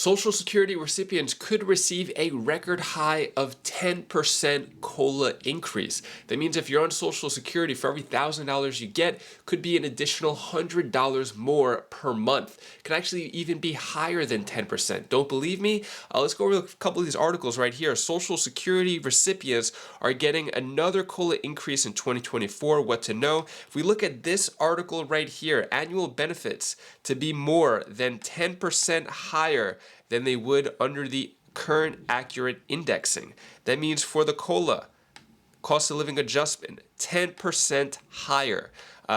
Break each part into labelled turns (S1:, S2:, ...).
S1: Social Security recipients could receive a record high of 10% COLA increase. That means if you're on Social Security, for every $1,000 you get, could be an additional $100 more per month. It could actually even be higher than 10%. Don't believe me? Let's go over a couple of these articles right here. Social Security recipients are getting another COLA increase in 2024. What to know? If we look at this article right here, annual benefits to be more than 10% higher than they would under the current accurate indexing. That means for the COLA, cost of living adjustment, 10% higher.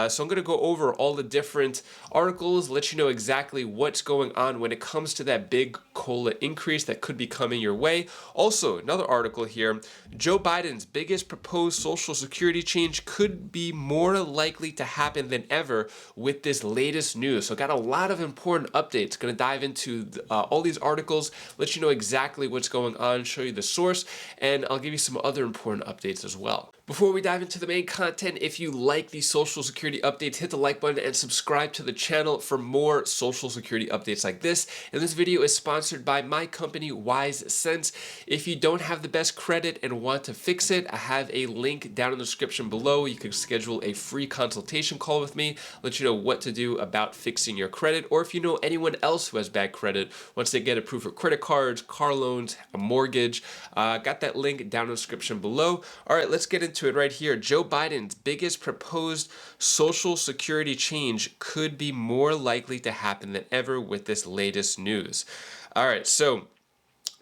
S1: So I'm going to go over all the different articles, let you know exactly what's going on when it comes to that big COLA increase that could be coming your way. Also, another article here, Joe Biden's biggest proposed Social Security change could be more likely to happen than ever with this latest news. So got a lot of important updates. Going to dive into all these articles, let you know exactly what's going on, show you the source, and I'll give you some other important updates as well. Before we dive into the main content, if you like these Social Security updates, hit the like button and subscribe to the channel for more Social Security updates like this. And this video is sponsored by my company, Wise Sense. If you don't have the best credit and want to fix it, I have a link down in the description below. You can schedule a free consultation call with me, let you know what to do about fixing your credit, or if you know anyone else who has bad credit, once they get approved for credit cards, car loans, a mortgage, got that link down in the description below. All right, let's get into it right here. Joe Biden's biggest proposed Social Security change could be more likely to happen than ever with this latest news. All right, so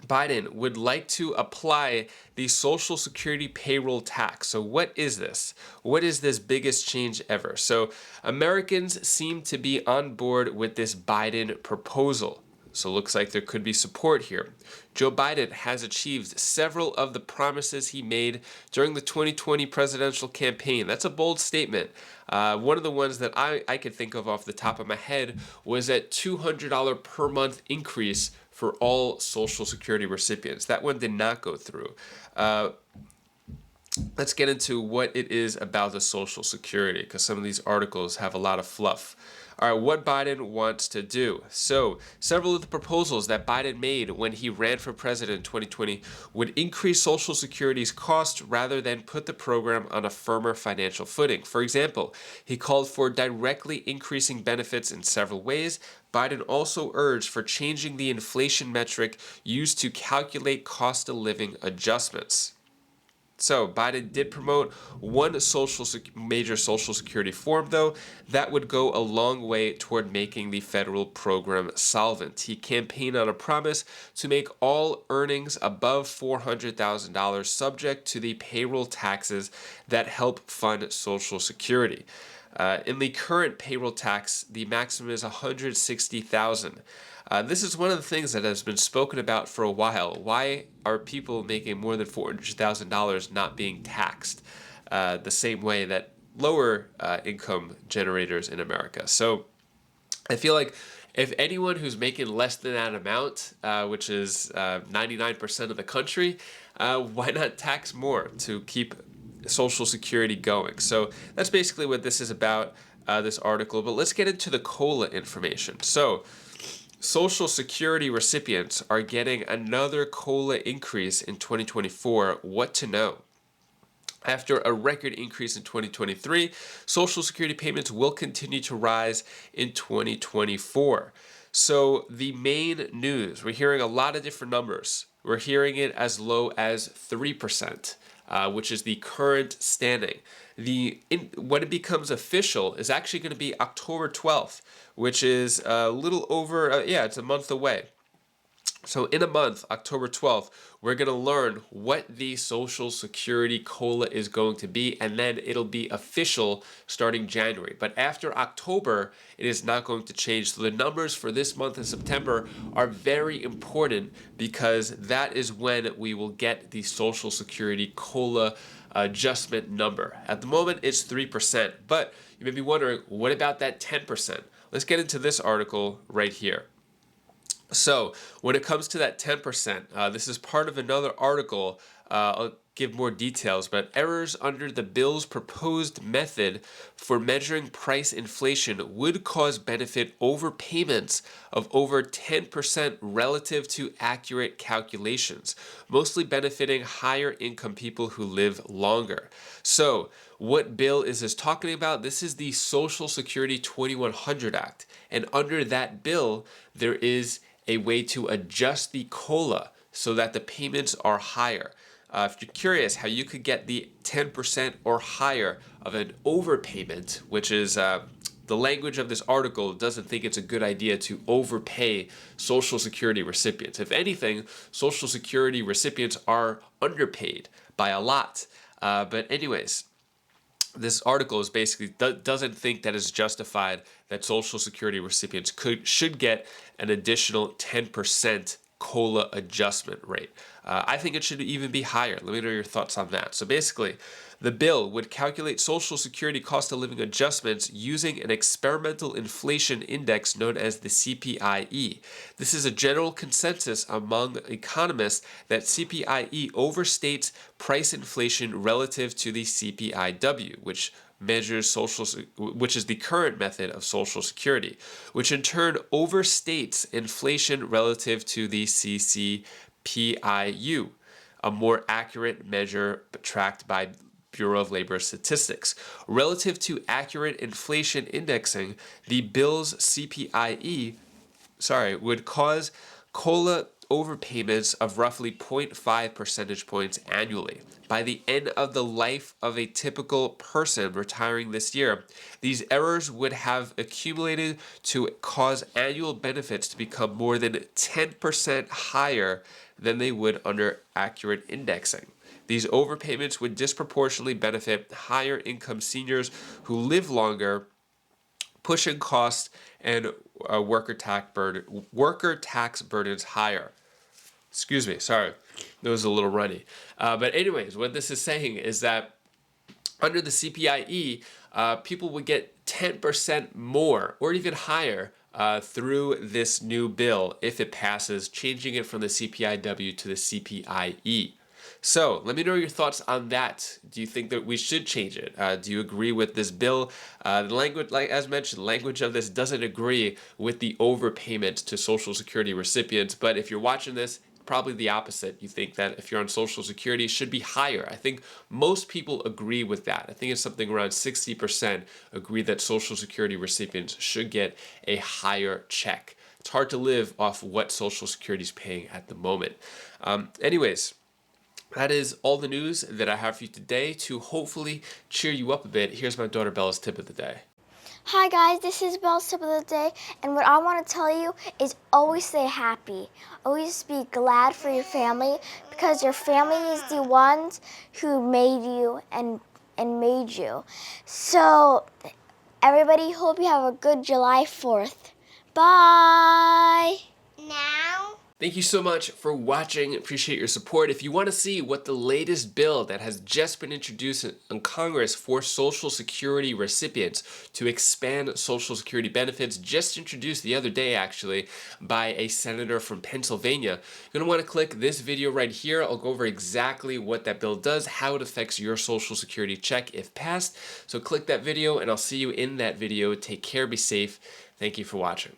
S1: Biden would like to apply the Social Security payroll tax. So what is this? What is this biggest change ever? So Americans seem to be on board with this Biden proposal. So it looks like there could be support here. Joe Biden has achieved several of the promises he made during the 2020 presidential campaign. That's a bold statement. One of the ones that I could think of off the top of my head was that $200 per month increase for all Social Security recipients. That one did not go through. Let's get into what it is about the Social Security, because some of these articles have a lot of fluff. All right, what Biden wants to do. So, several of the proposals that Biden made when he ran for president in 2020 would increase Social Security's cost rather than put the program on a firmer financial footing. For example, he called for directly increasing benefits in several ways. Biden also urged for changing the inflation metric used to calculate cost of living adjustments. So Biden did promote one major Social Security reform, though, that would go a long way toward making the federal program solvent. He campaigned on a promise to make all earnings above $400,000 subject to the payroll taxes that help fund Social Security. In the current payroll tax, the maximum is $160,000. This is one of the things that has been spoken about for a while. Why are people making more than $400,000 not being taxed the same way that lower income generators in America? So I feel like if anyone who's making less than that amount, which is 99% of the country, why not tax more to keep Social Security going? So that's basically what this is about, this article. But let's get into the COLA information. So Social Security recipients are getting another COLA increase in 2024. What to know? After a record increase in 2023, Social Security payments will continue to rise in 2024. So the main news, we're hearing a lot of different numbers. We're hearing it as low as 3%. Which is the current standing. When it becomes official is actually going to be October 12th, which is a little over, it's a month away. So in a month, October 12th, we're going to learn what the Social Security COLA is going to be, and then it'll be official starting January. But after October, it is not going to change. So the numbers for this month of September are very important because that is when we will get the Social Security COLA adjustment number. At the moment, it's 3%, but you may be wondering, what about that 10%? Let's get into this article right here. So when it comes to that 10%, this is part of another article I'll give more details, but errors under the bill's proposed method for measuring price inflation would cause benefit overpayments of over 10% relative to accurate calculations, mostly benefiting higher income people who live longer. So, what bill is this talking about? This is the Social Security 2100 Act. And under that bill, there is a way to adjust the COLA so that the payments are higher. If you're curious how you could get the 10% or higher of an overpayment, which is the language of this article doesn't think it's a good idea to overpay Social Security recipients. If anything, Social Security recipients are underpaid by a lot. But anyways, this article is basically doesn't think that it's justified that Social Security recipients should get an additional 10% COLA adjustment rate. I think it should even be higher. Let me know your thoughts on that. So basically, the bill would calculate Social Security cost of living adjustments using an experimental inflation index known as the CPIE. This is a general consensus among economists that CPIE overstates price inflation relative to the CPIW, which is the current method of Social Security, which in turn overstates inflation relative to the CCPIU, a more accurate measure tracked by Bureau of Labor Statistics. Relative to accurate inflation indexing, the bill's CPIE would cause COLA overpayments of roughly 0.5 percentage points annually. By the end of the life of a typical person retiring this year, these errors would have accumulated to cause annual benefits to become more than 10% higher than they would under accurate indexing. These overpayments would disproportionately benefit higher income seniors who live longer, pushing costs and worker tax burdens higher. Excuse me, sorry, that was a little runny. But anyways, what this is saying is that under the CPIE, people would get 10% more or even higher through this new bill if it passes, changing it from the CPIW to the CPIE. So let me know your thoughts on that. Do you think that we should change it? Do you agree with this bill? The language, like as mentioned, the language of this doesn't agree with the overpayment to Social Security recipients. But if you're watching this, probably the opposite. You think that if you're on Social Security, it should be higher. I think most people agree with that. I think it's something around 60% agree that Social Security recipients should get a higher check. It's hard to live off what Social Security is paying at the moment. Anyways, that is all the news that I have for you today to hopefully cheer you up a bit. Here's my daughter Bella's tip of the day.
S2: Hi guys, this is Belle's tip of the day, and what I want to tell you is always stay happy. Always be glad for your family, because your family is the ones who made you and made you. So everybody, hope you have a good July 4th. Bye!
S3: Now,
S1: Thank you so much for watching. Appreciate your support. If you want to see what the latest bill that has just been introduced in Congress for Social Security recipients to expand Social Security benefits, just introduced the other day actually by a senator from Pennsylvania, you're going to want to click this video right here. I'll go over exactly what that bill does, how it affects your Social Security check if passed. So click that video and I'll see you in that video. Take care, be safe. Thank you for watching.